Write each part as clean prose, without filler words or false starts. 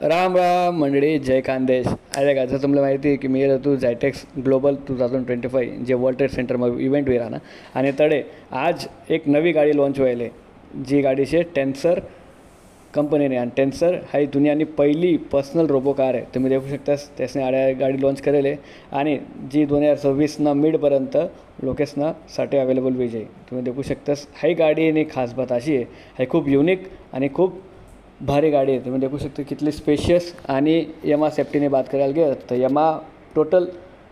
राम राम मंडळी, जय खानदेश. अरे का जर तुम्हाला माहिती आहे की मी येतो झायटेक्स ग्लोबल 2025 जे वर्ल्ड ट्रेड सेंटरमध्ये इव्हेंट होईल ना. आणि तडे आज एक नवी गाडी लॉन्च व्हायला, जी गाडी शे टेन्सर कंपनीने. आणि टेन्सर ही दुनियानी पहिली पर्सनल रोबो कार आहे. तुम्ही देखू शकतास त्यासने आड्या गाडी लॉन्च करेल आहे आणि जी 2026 मिडपर्यंत लोकेशनासाठी अवेलेबल होईल जाईल. तुम्ही देखू शकतास ही गाडी आणि खास बात अशी आहे, ही खूप युनिक आणि खूप भारी गाडी आहे. तुम्ही देखू शकता कितली स्पेशियस. आणि यमा सेफ्टीने बात करायला गेलं तर यमा टोटल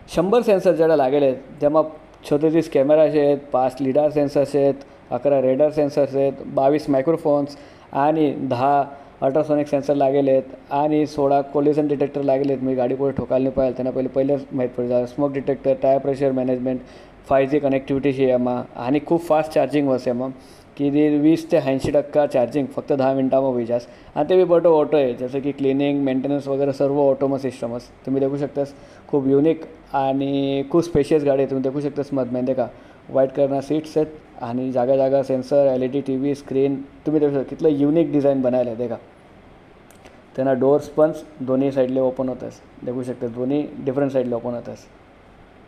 100 सेन्सर ज्याला लागेल आहेत, जेव्हा 36 कॅमेराचे आहेत, 5 लिडार सेन्सर्स आहेत, 11 रेडर सेन्सर्स आहेत, 22 मायक्रोफोन्स आणि 10 अल्ट्रासॉनिक सेन्सर लागेल आहेत आणि 16 कोलिजन डिटेक्टर लागेल आहेत. मी गाडी पुढे ठोकायला नाही पाहिजे त्यांना पहिलेच माहीत पडलं. Smoke detector, tyre pressure management, 5G कनेक्टिव्हिटीशी यमा आणि खूप फास्ट चार्जिंग वस यमा की 20 ते 80% चार्जिंग फक्त 10 मिनटामध्ये होई जास. आणि ते बी बटो ऑटो आहे, जसं की क्लिनिंग मेंटेनन्स वगैरे सर्व ऑटोमस सिस्टमच. तुम्ही देखू शकतास खूप युनिक आणि खूप स्पेशियस गाडी आहे. तुम्ही देखू शकतास मधमध्ये का व्हाईट कलरना सीट्स आहेत आणि जागा जागा सेन्सर, LED TV स्क्रीन. तुम्ही देखू शकता कितलं युनिक डिझाईन बनायला आहे. देखा त्यांना डोर्स पण दोन्ही साईडले ओपन होतस. देखू शकता दोन्ही डिफरंट साईडला ओपन होतस.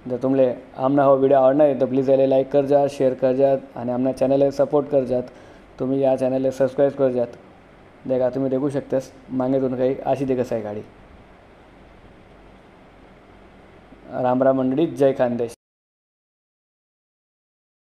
जर तुम्हाला आमना हा व्हिडिओ आवडणार आहे तर प्लीज याला लाईक कर जात, शेअर कर जात आणि आमना चॅनलला सपोर्ट कर जात. तुम्ही या चॅनलला सबस्क्राईब कर जात. देखा तुम्ही देखू शकतास मागे दोन काही अशी देखस आहे गाडी. राम राम मंडळी, जय खानदेश.